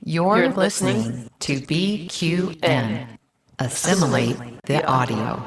You're listening to BQN. Assimilate the audio.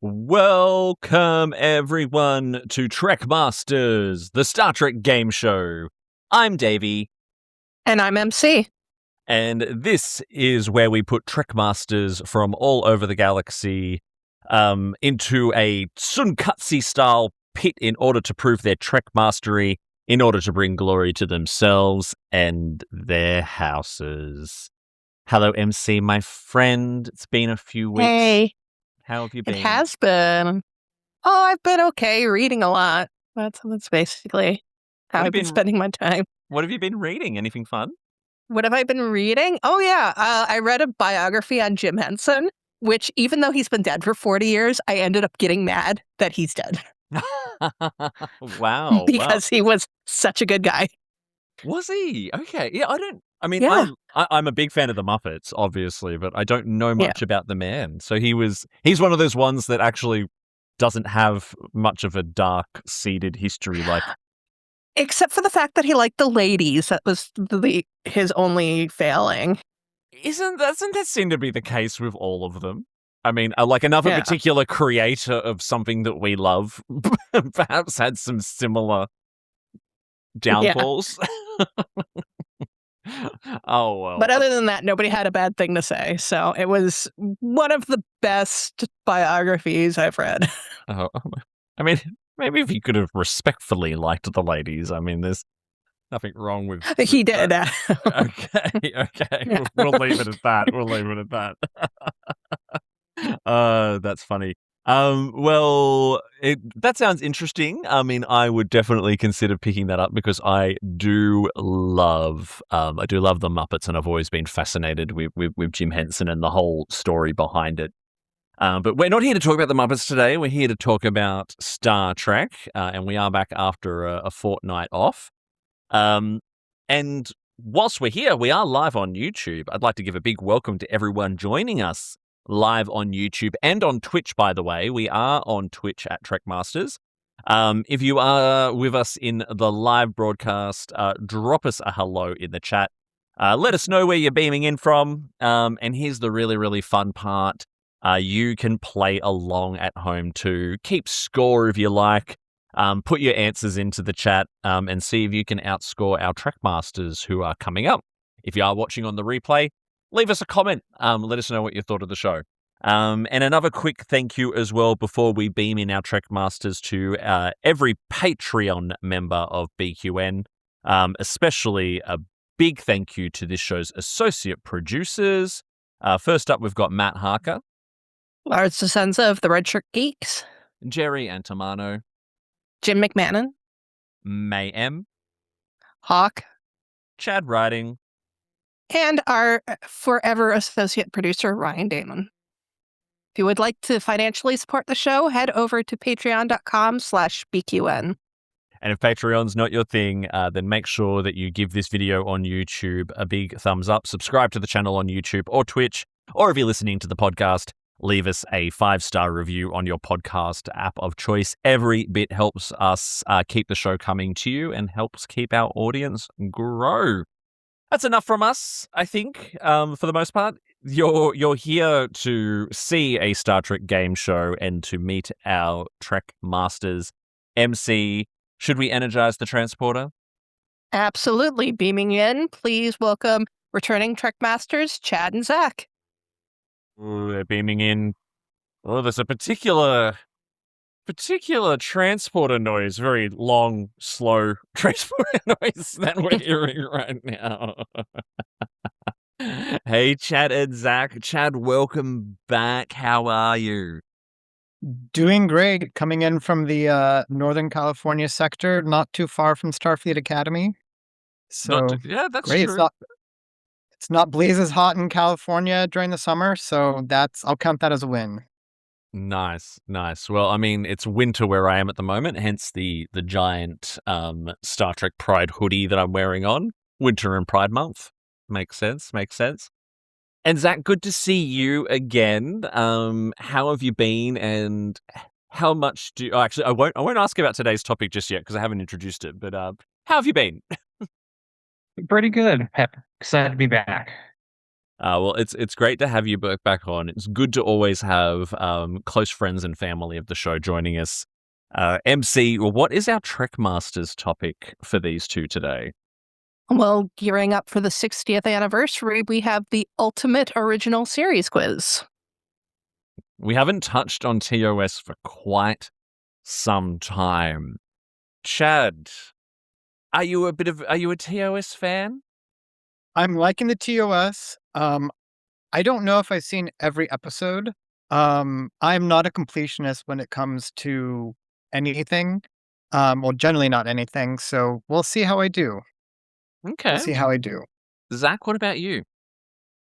Welcome, everyone, to Trek Masters, the Star Trek game show. I'm Davey. And I'm Emcee. And this is where we put Trek Masters from all over the galaxy into a Sunkatse-style pit in order to prove their Trek mastery, in order to bring glory to themselves and their houses. Hello, Emcee, my friend. It's been a few weeks. Hey. How have you been? It has been. Oh, I've been okay, reading a lot. That's basically how I've been spending my time. What have you been reading? Anything fun? What have I been reading? Oh, yeah. I read a biography on Jim Henson, which even though he's been dead for 40 years, I ended up getting mad that he's dead. Wow. Because he was such a good guy. Was he? Okay. Yeah, Yeah. I'm a big fan of the Muppets, obviously, but I don't know much about the man. So he's one of those ones that actually doesn't have much of a dark-seated history, like. Except for the fact that he liked the ladies. That was his only failing. Doesn't that seem to be the case with all of them? I mean, like another particular creator of something that we love perhaps had some similar downfalls. Yeah. Oh, well. But other than that, nobody had a bad thing to say. So it was one of the best biographies I've read. Oh, I mean, maybe if he could have respectfully liked the ladies. I mean, there's nothing wrong with he did. Okay. Yeah. We'll leave it at that. That's funny. That sounds interesting. I mean, I would definitely consider picking that up because I do love the Muppets, and I've always been fascinated with Jim Henson and the whole story behind it. But we're not here to talk about the Muppets today. We're here to talk about Star Trek, and we are back after a fortnight off. And whilst we're here, we are live on YouTube. I'd like to give a big welcome to everyone joining us live on YouTube and on Twitch, by the way. We are on Twitch at Trek Masters. If you are with us in the live broadcast, drop us a hello in the chat. Let us know where you're beaming in from. And here's the really, really fun part. You can play along at home too. Keep score if you like. Put your answers into the chat and see if you can outscore our Trek Masters who are coming up. If you are watching on the replay, leave us a comment. Let us know what you thought of the show. And another quick thank you as well before we beam in our Trek Masters to every Patreon member of BQN, especially a big thank you to this show's associate producers. First up, we've got Matt Harker. Lars DeSenza of the Red Shirt Geeks. Jerry Antomano. Jim McMahon. May M. Hawk. Chad Riding. And our forever associate producer, Ryan Damon. If you would like to financially support the show, head over to patreon.com/BQN. And if Patreon's not your thing, then make sure that you give this video on YouTube a big thumbs up, subscribe to the channel on YouTube or Twitch, or if you're listening to the podcast, leave us a 5-star review on your podcast app of choice. Every bit helps us keep the show coming to you and helps keep our audience grow. That's enough from us, I think, for the most part. You're here to see a Star Trek game show and to meet our Trek Masters. Emcee, should we energize the transporter? Absolutely. Beaming in, please welcome returning Trek Masters, Chad and Zach. Ooh, they're beaming in. Oh, there's a particular transporter noise, very long, slow transporter noise that we're hearing right now. Hey, Chad and Zach. Chad, welcome back. How are you? Doing great. Coming in from the Northern California sector, not too far from Starfleet Academy. So Yeah, that's great. true. It's not blazes hot in California during the summer, so I'll count that as a win. Nice. Well, I mean, it's winter where I am at the moment, hence the giant Star Trek Pride hoodie that I'm wearing on. Winter and Pride Month. Makes sense. And Zach, good to see you again. How have you been, and how much do? Oh, actually, I won't ask about today's topic just yet because I haven't introduced it. But how have you been? Pretty good. Excited to be back. Well, it's great to have you both back on. It's good to always have close friends and family of the show joining us. MC, what is our Trek Masters topic for these two today? Well, gearing up for the 60th anniversary, we have the ultimate original series quiz. We haven't touched on TOS for quite some time. Chad, are you a TOS fan? I'm liking the TOS. I don't know if I've seen every episode. I'm not a completionist when it comes to anything. Well, generally not anything. So we'll see how I do. Okay. We'll see how I do. Zach, what about you?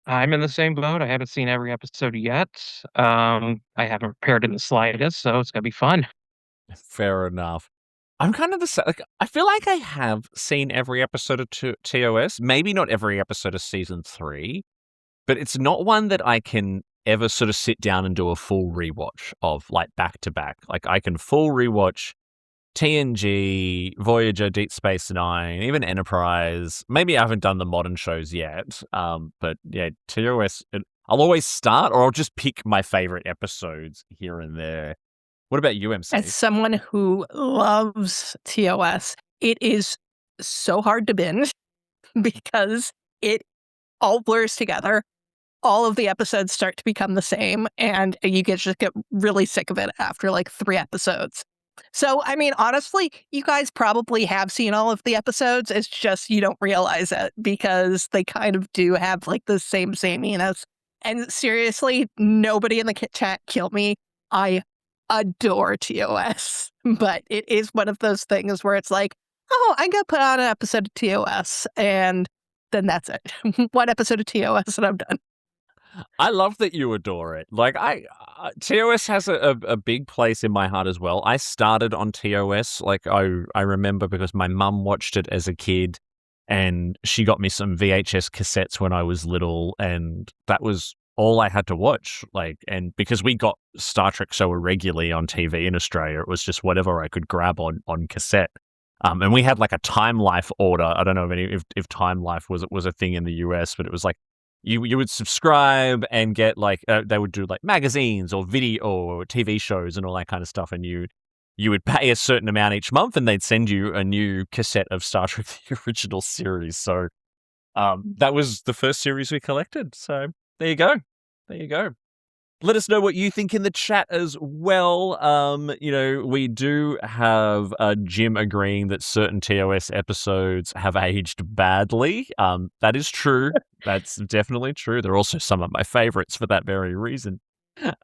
I'm in the same boat. I haven't seen every episode yet. I haven't prepared in the slightest, so it's gonna be fun. Fair enough. I'm kind of the same. Like, I feel like I have seen every episode of TOS. Maybe not every episode of season 3, but it's not one that I can ever sort of sit down and do a full rewatch of, like, back to back. Like, I can full rewatch TNG, Voyager, Deep Space Nine, even Enterprise. Maybe I haven't done the modern shows yet, but yeah, TOS. I'll always start, or I'll just pick my favorite episodes here and there. What about you, MC? As someone who loves TOS, it is so hard to binge because it all blurs together. All of the episodes start to become the same, and you just get really sick of it after like 3 episodes. So, I mean, honestly, you guys probably have seen all of the episodes. It's just you don't realize it because they kind of do have like the same sameness. And seriously, nobody in the chat kill me. I adore TOS, but it is one of those things where it's like, oh, I got put on an episode of TOS, and then that's it. One episode of TOS, and I'm done. I love that you adore it. Like, TOS has a big place in my heart as well. I started on TOS. Like, I remember because my mum watched it as a kid, and she got me some VHS cassettes when I was little, and that was all I had to watch. Like, and because we got Star Trek so irregularly on TV in Australia, it was just whatever I could grab on cassette. And we had like a Time Life order. I don't know if Time Life was a thing in the US, but it was like you would subscribe and get like they would do like magazines or video or TV shows and all that kind of stuff, and you would pay a certain amount each month, and they'd send you a new cassette of Star Trek the original series. So that was the first series we collected. So there you go. Let us know what you think in the chat as well. We do have Jim agreeing that certain TOS episodes have aged badly. That is true. That's definitely true. They're also some of my favorites for that very reason.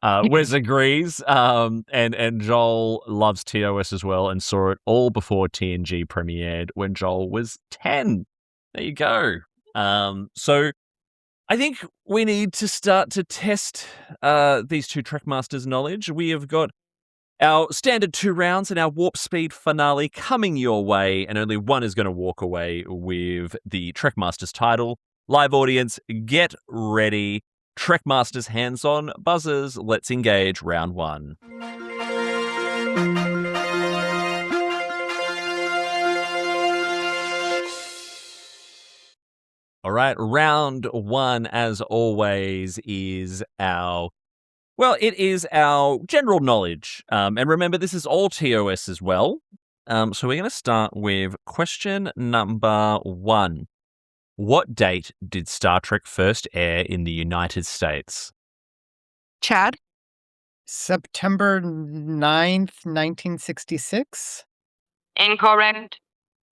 Wes agrees. And Joel loves TOS as well and saw it all before TNG premiered when Joel was 10. There you go. So I think we need to start to test these two Trekmasters' knowledge. We have got our standard 2 rounds and our warp speed finale coming your way, and only one is going to walk away with the Trekmasters title. Live audience, get ready. Trekmasters hands on buzzers. Let's engage round 1. All right, round 1, as always, is our general knowledge. And remember, this is all TOS as well. So we're going to start with question number 1. What date did Star Trek first air in the United States? Chad? September 9th, 1966. Incorrect.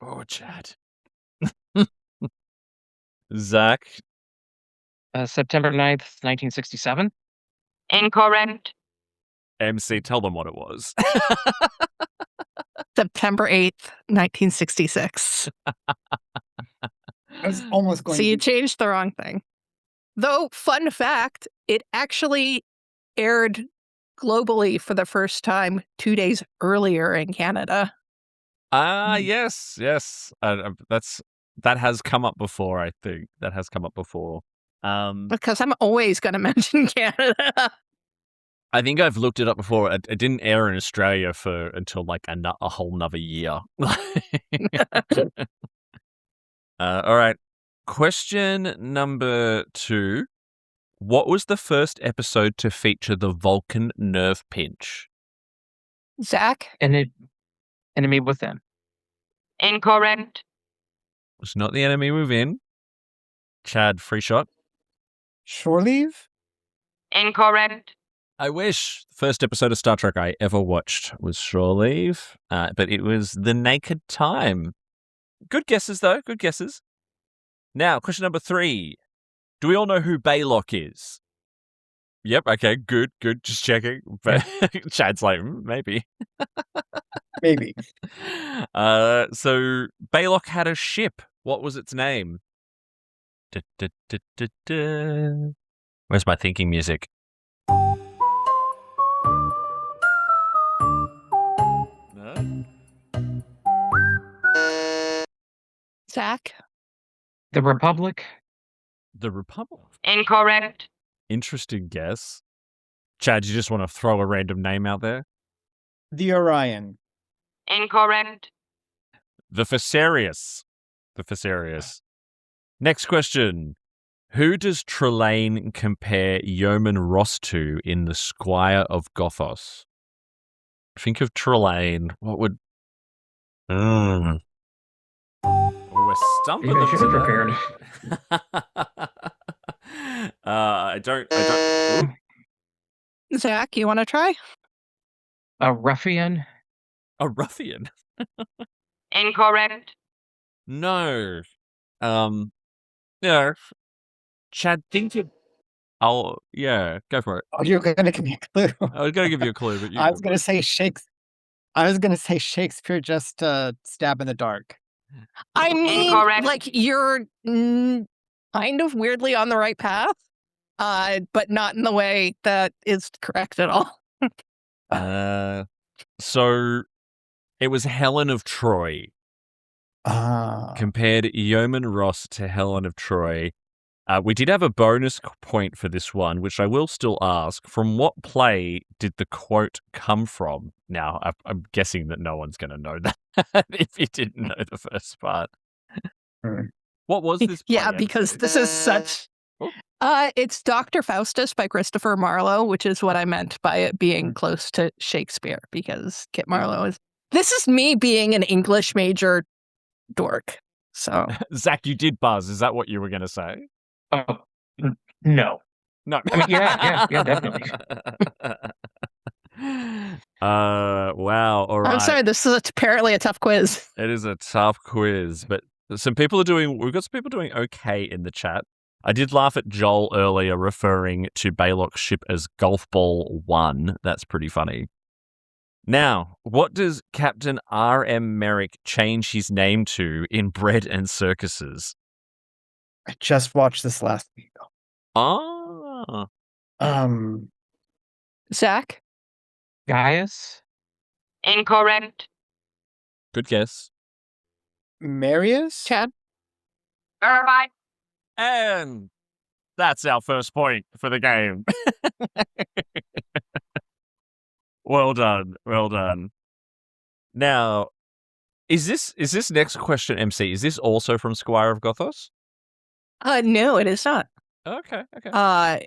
Oh, Chad. Zach. September 9th, 1967. Incorrect. Emcee, tell them what it was. September 8th, 1966. I was almost going So you to. changed the wrong thing. Though, fun fact, it actually aired globally for the first time 2 days earlier in Canada. Yes. That has come up before, I think. That has come up before. Because I'm always going to mention Canada. I think I've looked it up before. It didn't air in Australia until like a whole nother year. All right. Question number 2. What was the first episode to feature the Vulcan nerve pinch? Zach? Enemy Within. Incorrect. It was not the enemy within. Chad, free shot. Shore Leave? Incorrect. I wish the first episode of Star Trek I ever watched was Shore Leave, but it was The Naked Time. Good guesses, though. Good guesses. Now, question number 3. Do we all know who Baylock is? Yep, okay, good. Just checking. But Chad's like, maybe. Maybe. So Baylock had a ship. What was its name? Where's my thinking music? No? Zach? The Republic. The Republic. Incorrect. Interesting guess. Chad, you just want to throw a random name out there? The Orion. Incorrect. The Fesarius. The Fesarius. Next question. Who does Trelane compare Yeoman Ross to in The Squire of Gothos? Think of Trelane. What would... Oh, we're stumping You them should have today. I don't... Ooh. Zach, you want to try? A Ruffian. A ruffian? Incorrect. No. Yeah. Chad, think of... Oh, yeah, go for it. Oh, you're going to give me a clue. I was going to give you a clue, but you... I was going to say Shakespeare, just stab in the dark. I mean, Incorrect. like, you're kind of weirdly on the right path, but not in the way that is correct at all. So it was Helen of Troy. Compared Yeoman Ross to Helen of Troy. We did have a bonus point for this one, which I will still ask. From what play did the quote come from? Now, I'm guessing that no one's going to know that if you didn't know the first part. What was this play? Yeah, because this is such... it's Dr. Faustus by Christopher Marlowe, which is what I meant by it being close to Shakespeare, because Kit Marlowe is... This is me being an English major dork, so... Zach, you did buzz. Is that what you were going to say? Oh, no. No. I mean, yeah, definitely. Wow. All right. I'm sorry, this is apparently a tough quiz. It is a tough quiz, but we've got some people doing okay in the chat. I did laugh at Joel earlier referring to Baylock's ship as Golf Ball 1. That's pretty funny. Now, what does Captain R.M. Merrick change his name to in Bread and Circuses? I just watched this last week. Ah. Zach? Gaius. Incorrect. Good guess. Marius? Chad? Irvine. And that's our first point for the game. Well done. Well done. Now, is this next question, MC, is this also from Squire of Gothos? No, it is not. Okay.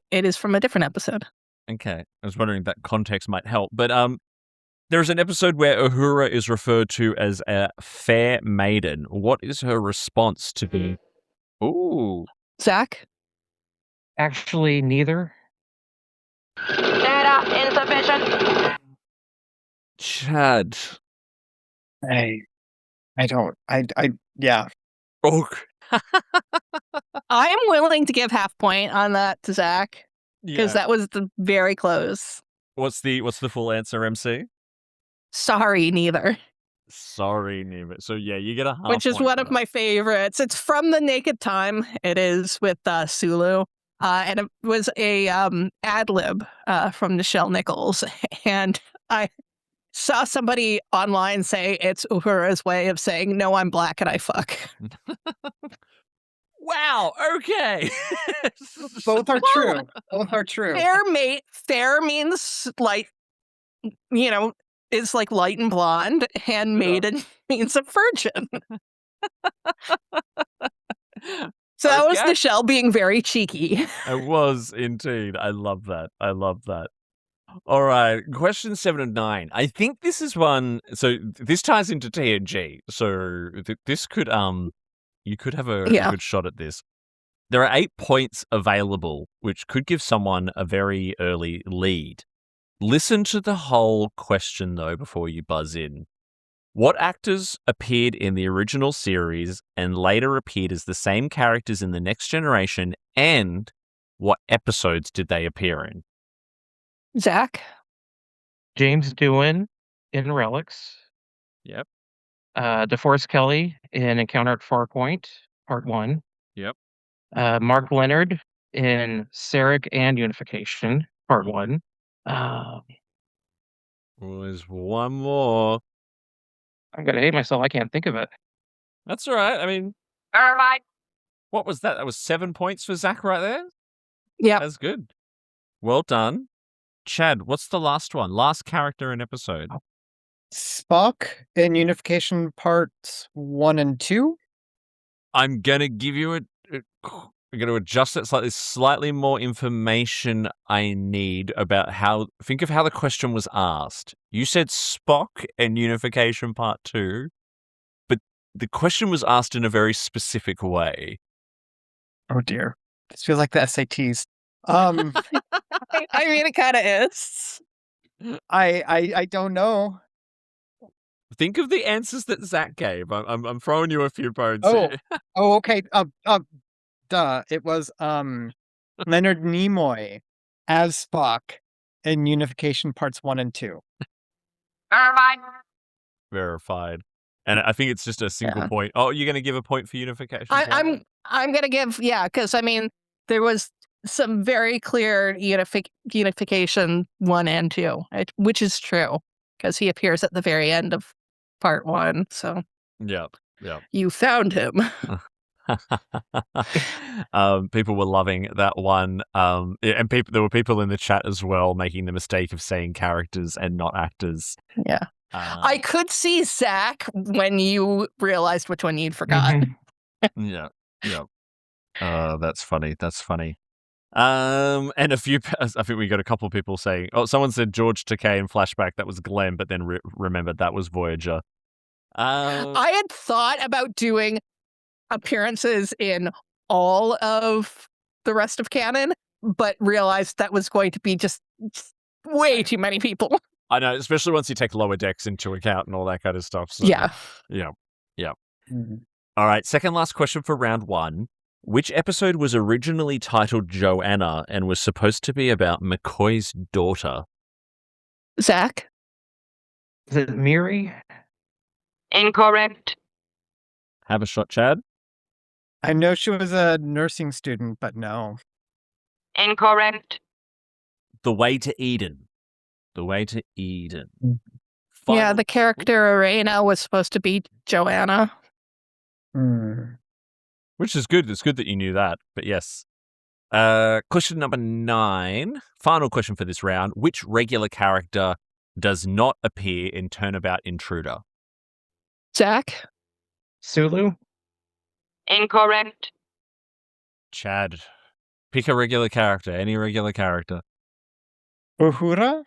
It is from a different episode. Okay. I was wondering if that context might help. But there's an episode where Uhura is referred to as a fair maiden. What is her response to the... Ooh. Zach? Actually, neither. Data insufficient. Chad. I don't. Yeah. Oh, I am willing to give half point on that to Zach because yeah. that was very close. What's the full answer, MC? Sorry, neither. Sorry, Neva. So yeah, you get a half Which is point one for of that. my favorites. It's from The Naked Time. It is with Sulu. And it was a ad lib from Nichelle Nichols. And I saw somebody online say it's Uhura's way of saying, no, I'm black and I fuck. Wow. Okay. Both are Well, true. Both are true. Fair means like, is like light and blonde, and maiden means a virgin. So that was Okay. Nichelle being very cheeky. It was indeed. I love that. I love that. All right, question 7 of 9. I think this is one. So this ties into TNG. So this could you could have a Yeah. good shot at this. There are 8 points available, which could give someone a very early lead. Listen to the whole question though before you buzz in. What actors appeared in the original series and later appeared as the same characters in the next generation, and what episodes did they appear in? Zach? James Doohan in Relics. Yep. DeForest Kelly in Encounter at Farpoint, Part 1. Yep. Mark Leonard in Sarek and Unification, Part 1. There's one more. I'm going to hate myself. I can't think of it. That's all right. I mean, Irvine. what was that? That was 7 points for Zach right there? Yeah. That's good. Well done. Chad, what's the last one? Last character in episode. Spock in Unification Parts 1 and 2. I'm going to give you I'm going to adjust it slightly more information I need about think of how the question was asked. You said Spock in Unification Part 2, but the question was asked in a very specific way. Oh dear. This feels like the SATs. I mean, it kind of is. I don't know. Think of the answers that Zach gave. I'm throwing you a few bones Oh. here. Oh, okay. Duh. It was Leonard Nimoy as Spock in Unification Parts 1 and 2. Irvine. Verified. And I think it's just a single Yeah. point. Oh, you're going to give a point for Unification? I'm gonna give because I mean there was some very clear unification 1 and 2, which is true because he appears at the very end of Part 1. So Yep. you found him. People were loving that one. And there were people in the chat as well making the mistake of saying characters and not actors. Yeah. I could see Zach when you realized which one you'd forgotten. Mhm. Yeah. That's funny. And a few, I think we got a couple of people saying, someone said George Takei in Flashback. That was Glenn, but then remembered that was Voyager. I had thought about doing appearances in all of the rest of canon, but realized that was going to be just way too many people. I know, especially once you take Lower Decks into account and all that kind of stuff. So, Yeah. Mm-hmm. All right, second last question for round 1. Which episode was originally titled Joanna and was supposed to be about McCoy's daughter? Zach? Is it Miri? Incorrect. Have a shot, Chad. I know she was a nursing student, but no. Incorrect. The Way to Eden. The Way to Eden. Yeah, the character Arena was supposed to be Joanna. Which is good. It's good that you knew that. But yes. Question number 9. Final question for this round. Which regular character does not appear in Turnabout Intruder? Zach? Sulu? Incorrect. Chad. Pick a regular character. Any regular character. Uhura?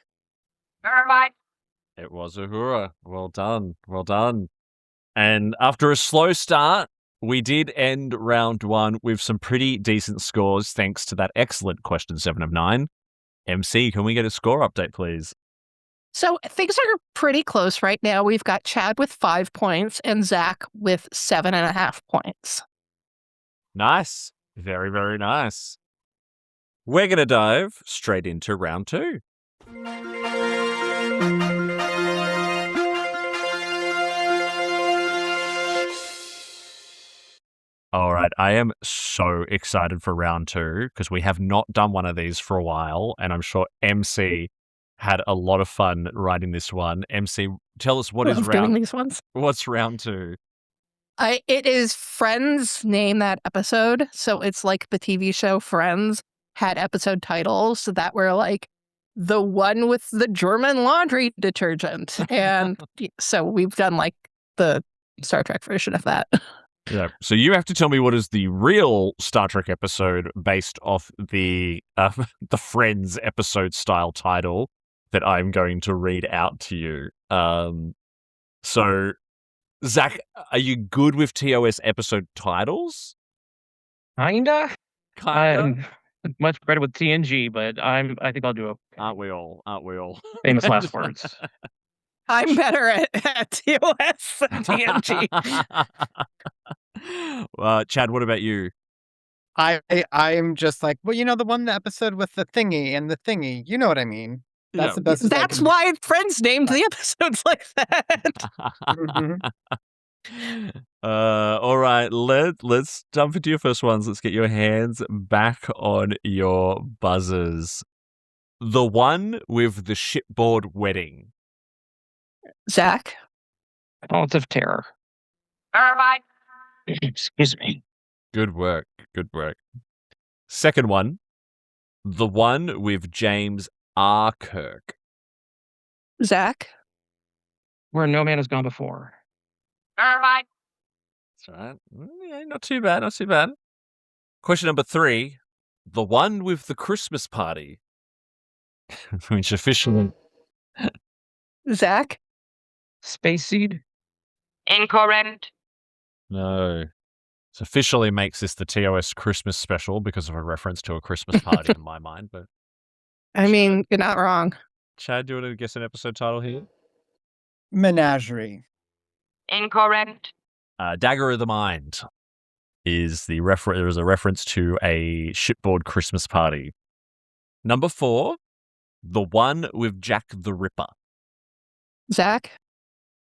Irvine. It was Uhura. Well done. And after a slow start, we did end round 1 with some pretty decent scores thanks to that excellent question 7 of 9. MC, can we get a score update, please? So things are pretty close right now. We've got Chad with 5 points and Zach with 7.5 points. Nice. Very, very nice. We're going to dive straight into round 2. All right, I am so excited for round 2 because we have not done one of these for a while, and I'm sure MC had a lot of fun writing this one. MC, tell us what is Love doing round. these ones. What's round 2? It is Friends name that episode. So it's like the TV show Friends had episode titles that were like the one with the German laundry detergent. And so we've done like the Star Trek version of that. Yeah. So you have to tell me what is the real Star Trek episode based off the Friends episode style title that I'm going to read out to you. So, Zach, are you good with TOS episode titles? Kinda. Kinda. I'm much better with TNG, but I think I'll do a Aren't we all? Aren't we all? famous last words. I'm better at TOS than TNG. Chad, what about you? I'm just like, well, the one episode with the thingy and the thingy. You know what I mean? That's the best. That's why Friends named the episodes like that. All right, let's jump into your first ones. Let's get your hands back on your buzzers. The one with the shipboard wedding. Zach. Balance of Terror. Irvine. Excuse me. Good work. Good work. Second one. The one with James R. Kirk. Zach. Where No Man Has Gone Before. Irvine. That's right. Yeah, not too bad. Not too bad. Question number 3. The one with the Christmas party. Which officially... Zach. Space Seed. Incorrect. No. It officially makes this the TOS Christmas special because of a reference to a Christmas party in my mind. But I mean, you're not wrong. Chad, do you want to guess an episode title here? Menagerie. Incorrect. Dagger of the Mind is the reference. There is a reference to a shipboard Christmas party. Number 4, the one with Jack the Ripper. Zach.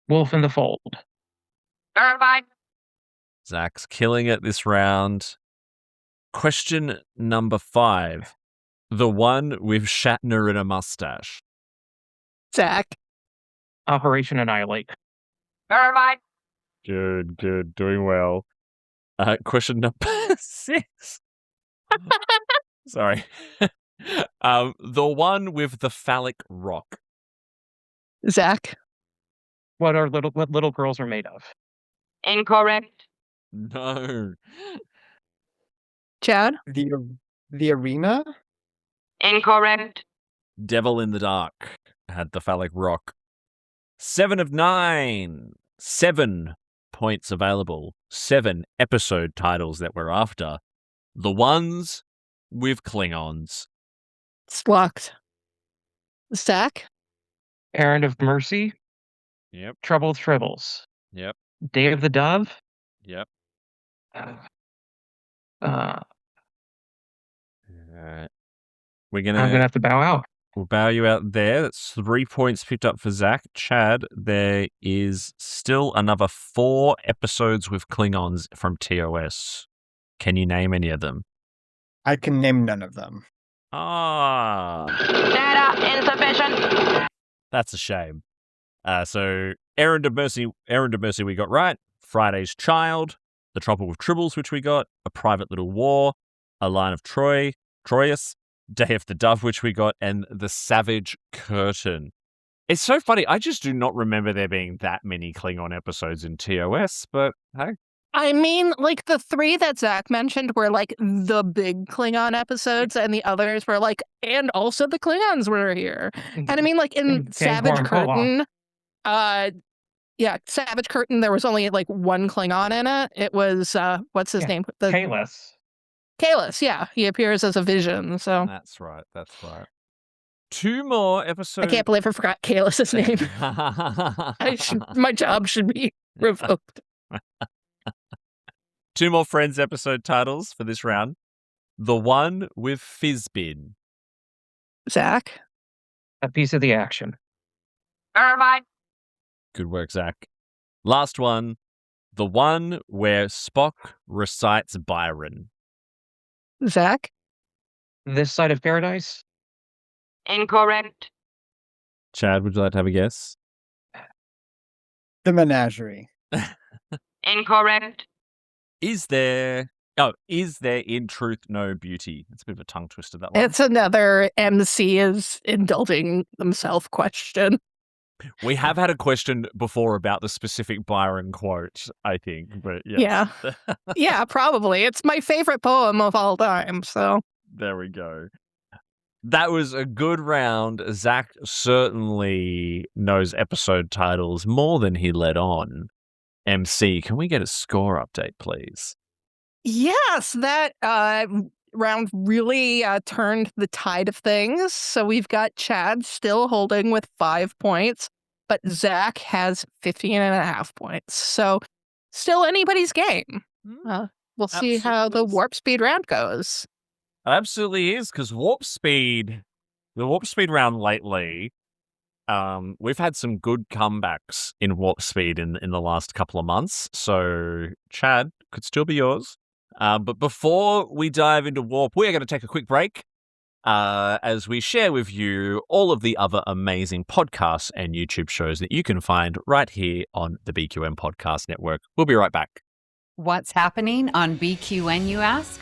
Wolf in the Fold. Irvine. Zach's killing it this round. Question number 5, the one with Shatner and a mustache. Zach. Operation Annihilate. Irvine. Good, good, doing well. Question number 6. Sorry. The one with the phallic rock. Zach. What little girls are made of. Incorrect. No. Chad. The arena. Incorrect. Devil in the Dark had the phallic rock. 7 of 9. 7 points available. 7 episode titles that we're after. The ones with Klingons. It's locked. Zach. Errand of Mercy. Yep. Troubled Tribbles. Yep. Day of the Dove. Yep. I'm We're gonna have to bow out. We'll bow you out there. That's 3 points picked up for Zach. Chad, there is still another 4 episodes with Klingons from TOS. Can you name any of them? I can name none of them. Ah. Data insufficient. That's a shame. So Errand of Mercy we got right. Friday's Child, The Trouble with Tribbles, which we got, A Private Little War, A Line of Troyes, Day of the Dove, which we got, and The Savage Curtain. It's so funny. I just do not remember there being that many Klingon episodes in TOS, but hey. I mean, like the 3 that Zach mentioned were like the big Klingon episodes, and the others were like, and also the Klingons were here. And I mean, like in Savage Curtain, Savage Curtain, there was only like one Klingon in it. It was what's his name? Kalis. Kalis, yeah. He appears as a vision. So That's right. 2 more I episodes. can't believe I forgot Kalis' name. My job should be revoked. 2 more Friends episode titles for this round. The one with Fizbin. Zach? A piece of the action. Irvine. Good work, Zach. Last one. The one where Spock recites Byron. Zach? This side of paradise? Incorrect. Chad, would you like to have a guess? The Menagerie. Incorrect. Is there in truth no beauty? It's a bit of a tongue twister, that one. It's another Emcee is indulging themselves question. We have had a question before about the specific Byron quote, I think, but yes. Yeah, probably. It's my favorite poem of all time, so. There we go. That was a good round. Zach certainly knows episode titles more than he let on. Emcee, can we get a score update, please? Yes, that round really turned the tide of things. So we've got Chad still holding with 5 points, but Zach has 15.5 points. So still anybody's game. We'll see how the Absolutely. warp speed round goes. It absolutely is, because the warp speed round lately, we've had some good comebacks in warp speed in the last couple of months. So Chad, could still be yours. But before we dive into warp, we are going to take a quick break as we share with you all of the other amazing podcasts and YouTube shows that you can find right here on the BQN Podcast Network. We'll be right back. What's happening on BQN, you ask?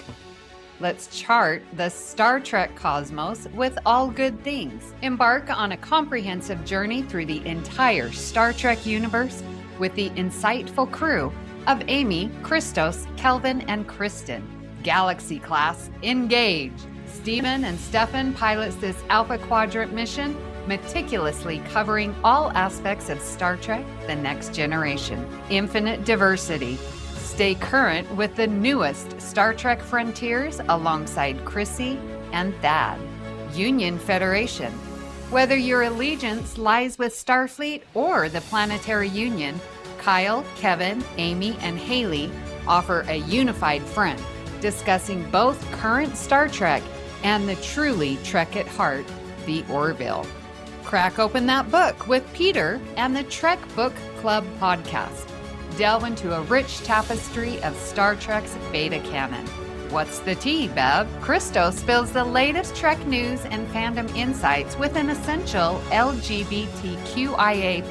Let's chart the Star Trek cosmos with all good things. Embark on a comprehensive journey through the entire Star Trek universe with the insightful crew of Amy, Christos, Kelvin, and Kristen. Galaxy class, engage! Stephen and Stefan pilots this Alpha Quadrant mission, meticulously covering all aspects of Star Trek: The Next Generation. Infinite diversity. Stay current with the newest Star Trek frontiers alongside Chrissy and Thad. Union Federation. Whether your allegiance lies with Starfleet or the Planetary Union, Kyle, Kevin, Amy, and Haley offer a unified front, discussing both current Star Trek and the truly Trek at heart, the Orville. Crack open that book with Peter and the Trek Book Club podcast. Delve into a rich tapestry of Star Trek's beta canon. What's the tea, Bev? Christo spills the latest Trek news and fandom insights with an essential LGBTQIA+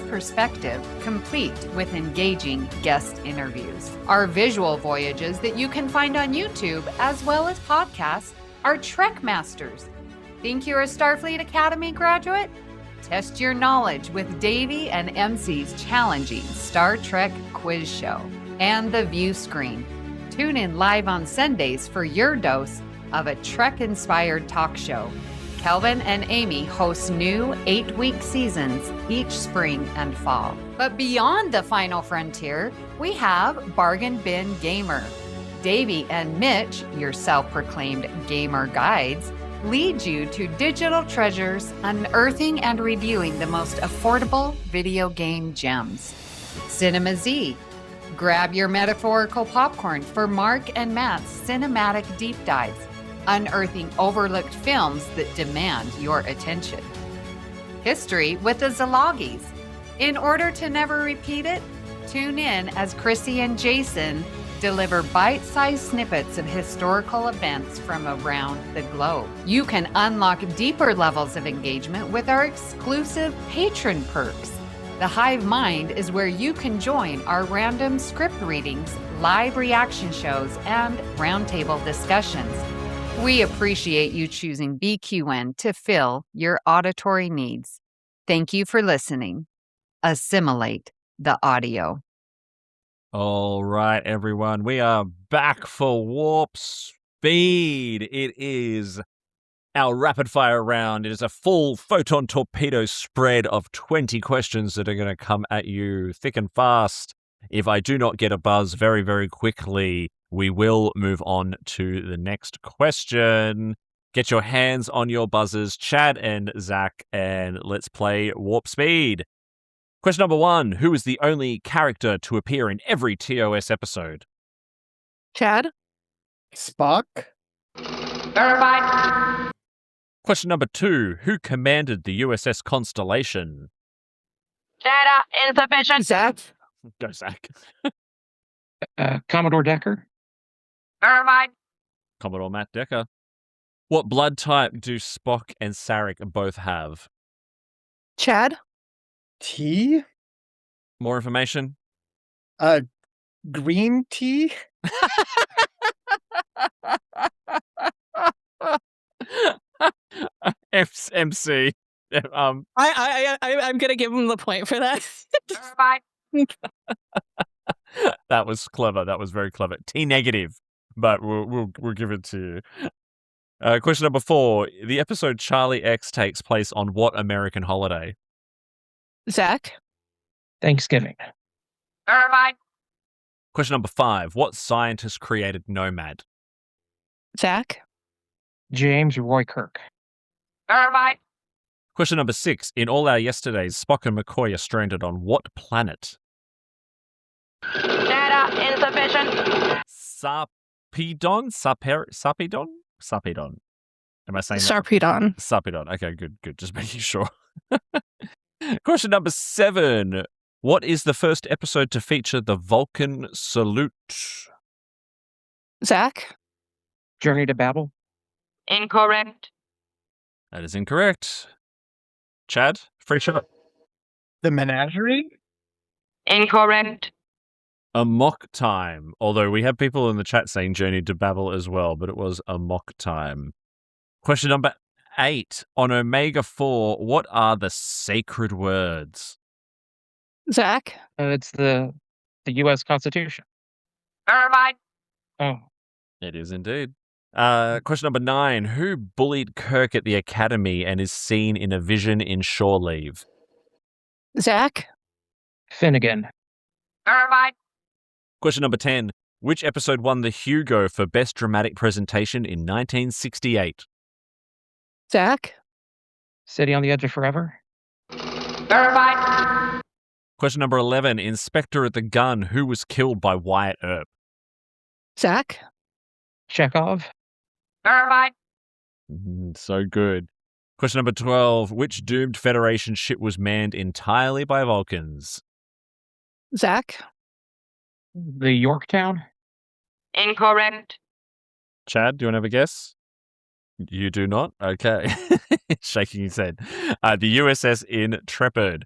perspective, complete with engaging guest interviews. Our visual voyages that you can find on YouTube as well as podcasts are Trek Masters. Think you're a Starfleet Academy graduate? Test your knowledge with Davey and Emcee's challenging Star Trek quiz show. And the View Screen. Tune in live on Sundays for your dose of a Trek-inspired talk show. Kelvin and Amy host new 8-week seasons each spring and fall. But beyond the final frontier, we have Bargain Bin Gamer. Davey and Mitch, your self-proclaimed gamer guides, lead you to digital treasures, unearthing and reviewing the most affordable video game gems. Cinema Z. Grab your metaphorical popcorn for Mark and Matt's cinematic deep dives, unearthing overlooked films that demand your attention. History with the Zalogis. In order to never repeat it, tune in as Chrissy and Jason deliver bite-sized snippets of historical events from around the globe. You can unlock deeper levels of engagement with our exclusive patron perks. The Hive Mind is where you can join our random script readings, live reaction shows, and roundtable discussions. We appreciate you choosing BQN to fill your auditory needs. Thank you for listening. Assimilate the audio. All right, everyone, we are back for Warp Speed. It is our rapid fire round. It is a full photon torpedo spread of 20 questions that are going to come at you thick and fast. If I do not get a buzz very, very quickly, we will move on to the next question. Get your hands on your buzzers, Chad and Zach, and let's play Warp Speed. Question number 1. Who is the only character to appear in every TOS episode? Chad? Spock? Verified. Question number 2. Who commanded the USS Constellation? Data insufficient. Zach? Go, Zach. Commodore Decker. Verified. Commodore Matt Decker. What blood type do Spock and Sarek both have? Chad? Tea? More information? Green tea? Emcee. I'm gonna give him the point for that. Verified. That was clever. That was very clever. T negative, but we'll give it to you. Question number 4. The episode Charlie X takes place on what American holiday? Zach? Thanksgiving. Verified. Question number 5. What scientist created Nomad? Zach? James Roy Kirk. Verified. Question number 6. In All Our Yesterdays, Spock and McCoy are stranded on what planet? Data insufficient. Sapidon? Sapidon? Sapidon. Am I saying that? Sarpedon. Sapidon. Okay, good. Just making sure. Question number 7. What is the first episode to feature the Vulcan salute? Zach? Journey to Babel. Incorrect. That is incorrect. Chad, free shot. The menagerie? Incorrect. A mock time. Although we have people in the chat saying Journey to Babel as well, but it was a mock time. Question number 8. On Omega 4, what are the sacred words? Zach? It's the U.S. Constitution. Verified. Oh, It is indeed. Question number 9. Who bullied Kirk at the academy and is seen in a vision in Shore Leave? Zach? Finnegan. Verified. Question number 10. Which episode won the Hugo for Best Dramatic Presentation in 1968? Zach? City on the Edge of Forever. Verified. Question number 11. Inspector at the Gun, who was killed by Wyatt Earp? Zach? Chekhov. Verified. So good. Question number 12. Which doomed Federation ship was manned entirely by Vulcans? Zach? The Yorktown. Incorrect. Chad, do you want to have a guess? You do not? Okay. Shaking his head. The USS Intrepid.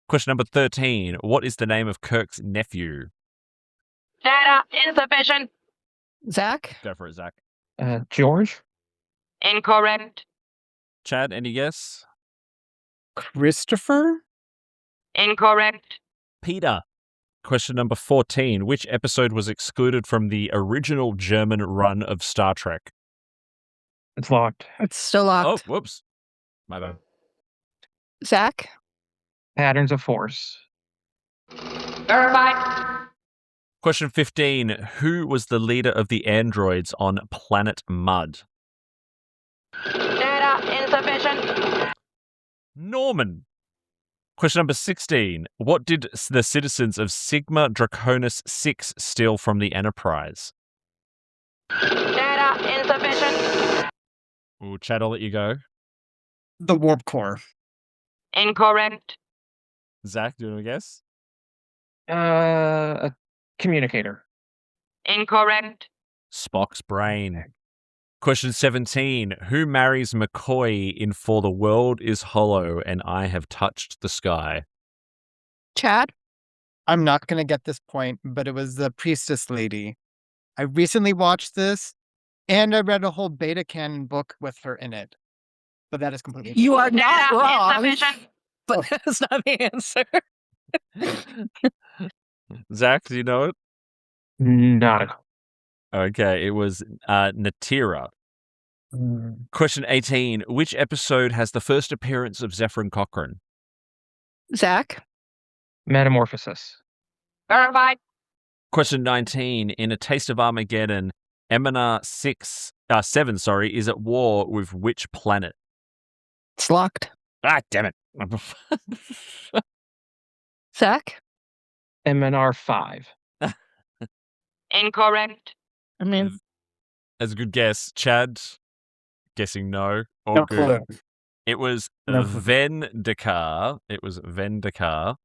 Question number 13. What is the name of Kirk's nephew? Data insufficient. Zach? Go for it, Zach. George. Incorrect. Chad, any guess? Christopher? Incorrect. Peter. Question number 14. Which episode was excluded from the original German run of Star Trek? It's locked. It's still Oh, locked. whoops. My bad. Zach? Patterns of Force. Verified. Question 15. Who was the leader of the androids on Planet Mud? Data insufficient. Norman. Question number 16. What did the citizens of Sigma Draconis 6 steal from the Enterprise? Data insufficient. Ooh, Chad, I'll let you go. The warp core. Incorrect. Zach, do you want to guess? A communicator. Incorrect. Spock's brain. Question 17. Who marries McCoy in For the World is Hollow and I Have Touched the Sky? Chad? I'm not going to get this point, but it was the priestess lady. I recently watched this, and I read a whole beta canon book with her in it. But that is completely You are not Data wrong, insufficient. but that's not the answer. Zach, do you know it? Not a Okay, it was Natira. Question 18. Which episode has the first appearance of Zephyrin Cochrane? Zach? Metamorphosis. Verified. Question 19. In A Taste of Armageddon, Eminar 6 Seven, sorry, is at war with which planet? It's locked. Ah, damn it. Zach? MNR5. Incorrect. I mean, That's a good guess. Chad, guessing no. All No good. clue. It was No clue. Vendikar. It was Vendikar.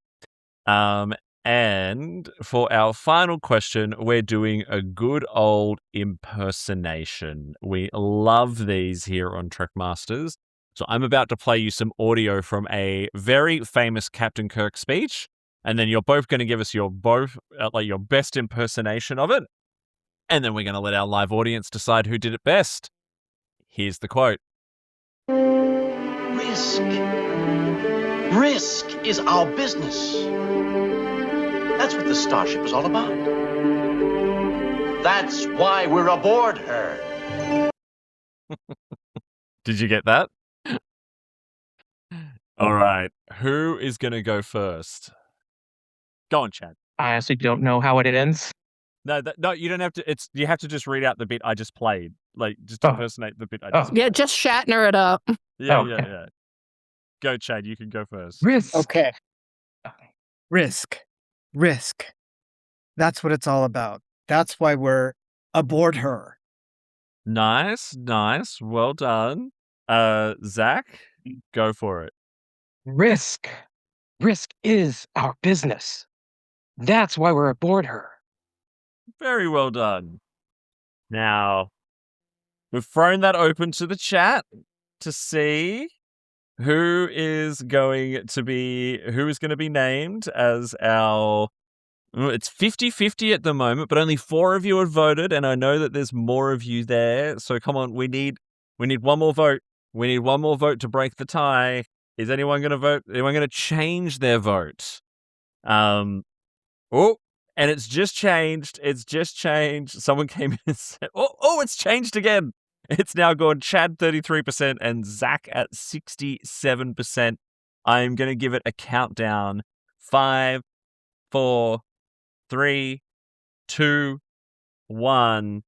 And for our final question, we're doing a good old impersonation. We love these here on Trekmasters. So I'm about to play you some audio from a very famous Captain Kirk speech, and then you're both going to give us your best impersonation of it, and then we're going to let our live audience decide who did it best. Here's the quote. Risk. Risk is our business. That's what the Starship is all about. That's why we're aboard her. Did you get that? All right. Who is going to go first? Go on, Chad. I honestly don't know how it ends. No, you don't have to. You have to just read out the bit I just played. Like, just Oh. impersonate the bit I Oh. just yeah, played. just Shatner it up. Yeah, Okay. yeah. Go, Chad. You can go first. Risk. Okay. Risk. Risk. That's what it's all about. That's why we're aboard her. Nice. Well done. Zach, go for it. Risk. Risk is our business. That's why we're aboard her. Very well done. Now, we've thrown that open to the chat to see who is going to be named as our... It's 50-50 at the moment, but only 4 of you have voted, and I know that there's more of you there. So come on, we need one more vote. We need one more vote to break the tie. Is anyone going to vote? Anyone going to change their vote? And it's just changed. Someone came in and said, it's changed again. It's now gone Chad 33% and Zach at 67%. I'm going to give it a countdown. 5, 4, 3, 2, 1,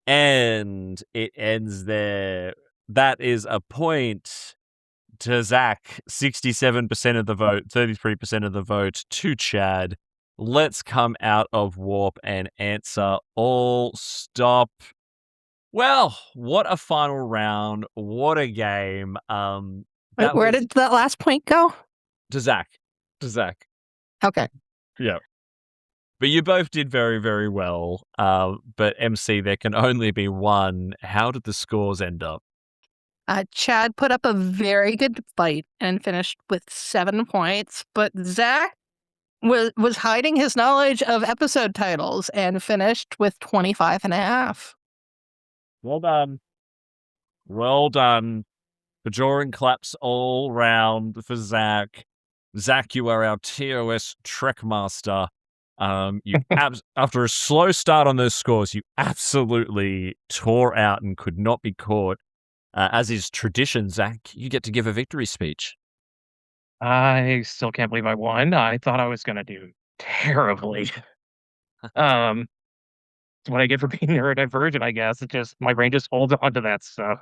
and it ends there. That is a point to Zach. 67% of the vote, 33% of the vote to Chad. Let's come out of warp and answer all stop. Well, what a final round. What a game. Where did that last point go? To Zach. Okay. Yeah. But you both did very, very well. But Emcee, there can only be one. How did the scores end up? Chad put up a very good fight and finished with 7 points, but Zach was hiding his knowledge of episode titles and finished with 25.5. Well done. Well done. Bajoran claps all round for Zach. Zach, you are our TOS Trekmaster. You after a slow start on those scores, you absolutely tore out and could not be caught. As is tradition, Zach, you get to give a victory speech. I still can't believe I won. I thought I was going to do terribly. It's what I get for being neurodivergent, I guess. It just, my brain just holds on to that stuff.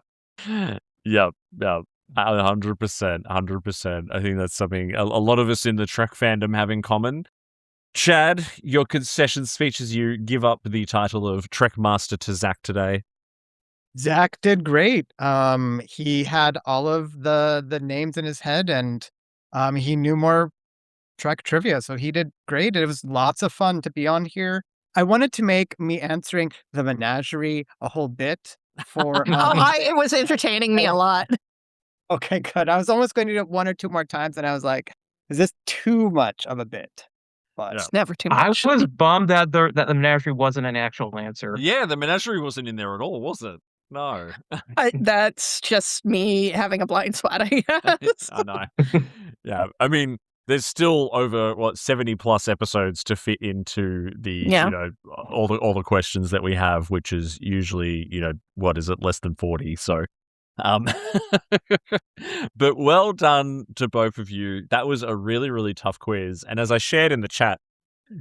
Yep. 100%. I think that's something a lot of us in the Trek fandom have in common. Chad, your concession speech as you give up the title of Trek Master to Zach today. Zach did great. He had all of the names in his head, and he knew more Trek trivia, so he did great. It was lots of fun to be on here. I wanted to make me answering the menagerie a whole bit for. It was entertaining me a lot. Okay, good. I was almost going to do it 1 or 2 more times, and I was like, "Is this too much of a bit?" But Yeah. It's never too I much. was bummed that the menagerie wasn't an actual answer. Yeah, the menagerie wasn't in there at all, was it? No. That's just me having a blind spot, I guess. I know. Yeah, I mean, there's still over 70 plus episodes to fit into the all the questions that we have, which is usually what is it, less than 40. So, but well done to both of you. That was a really, really tough quiz, and as I shared in the chat,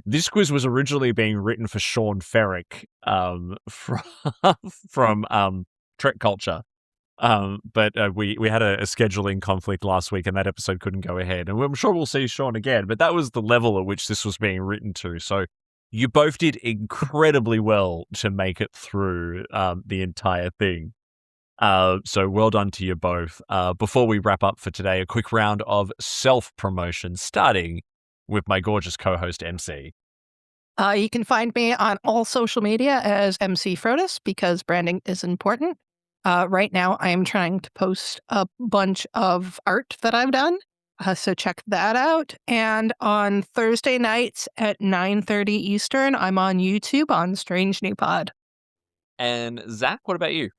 this quiz was originally being written for Sean Ferrick from Trek culture. But we had a scheduling conflict last week, and that episode couldn't go ahead. And I'm sure we'll see Sean again. But that was the level at which this was being written to. So you both did incredibly well to make it through the entire thing. So well done to you both. Before we wrap up for today, a quick round of self-promotion, starting with my gorgeous co-host, Emcee. You can find me on all social media as Emcee Frodis because branding is important. Right now, I am trying to post a bunch of art that I've done, so check that out. And on Thursday nights at 9:30 Eastern, I'm on YouTube on Strange New Pod. And Zach, what about you?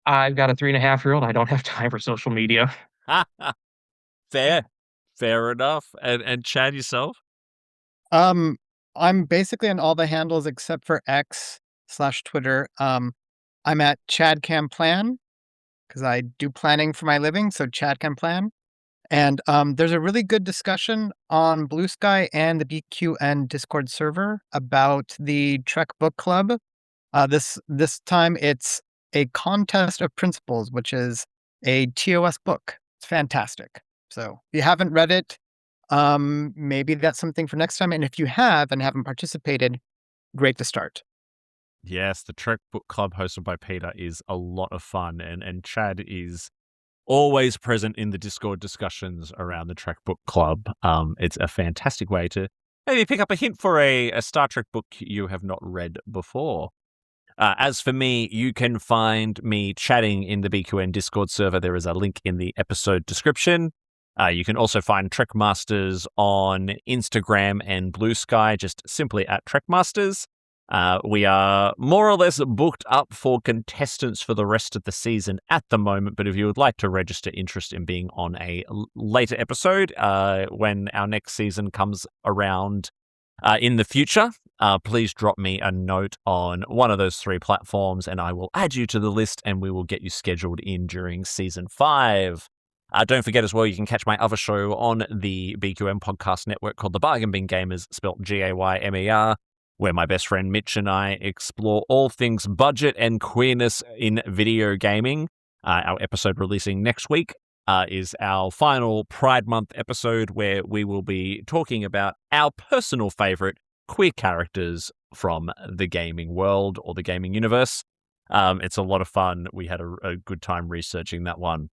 I've got a 3.5-year-old. I don't have time for social media. Fair enough. And Chad, yourself? I'm basically on all the handles except for X/Twitter. I'm at ChadCamPlan because I do planning for my living, so ChadCamPlan. And there's a really good discussion on Blue Sky and the BQN Discord server about the Trek Book Club. This time it's a contest of principles, which is a TOS book. It's fantastic. So if you haven't read it, maybe that's something for next time. And if you have and haven't participated, great to start. Yes, the Trek Book Club hosted by Peter is a lot of fun, and Chad is always present in the Discord discussions around the Trek Book Club. It's a fantastic way to maybe pick up a hint for a Star Trek book you have not read before. As for me, you can find me chatting in the BQN Discord server. There is a link in the episode description. You can also find Trekmasters on Instagram and Blue Sky, just simply at Trekmasters. We are more or less booked up for contestants for the rest of the season at the moment, but if you would like to register interest in being on a later episode when our next season comes around in the future, please drop me a note on one of those 3 platforms and I will add you to the list and we will get you scheduled in during season 5. Don't forget as well, you can catch my other show on the BQM podcast network called The Bargain Bin Gamers, spelt Gaymer, where my best friend Mitch and I explore all things budget and queerness in video gaming. Our episode releasing next week is our final Pride Month episode, where we will be talking about our personal favorite queer characters from the gaming world or the gaming universe. It's a lot of fun. We had a good time researching that one.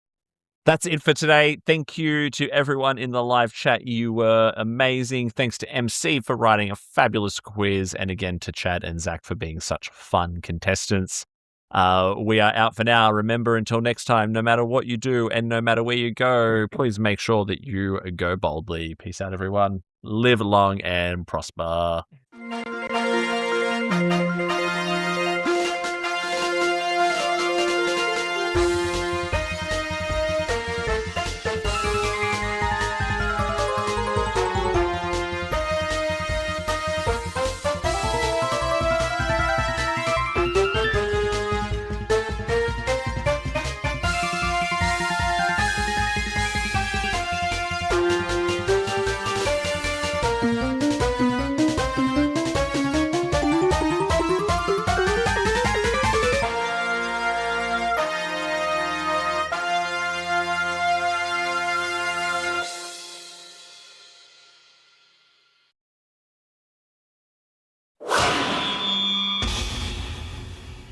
That's it for today. Thank you to everyone in the live chat. You were amazing. Thanks to Emcee for writing a fabulous quiz. And again, to Chad and Zach for being such fun contestants. We are out for now. Remember, until next time, no matter what you do and no matter where you go, please make sure that you go boldly. Peace out, everyone. Live long and prosper.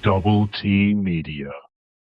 Double T Media.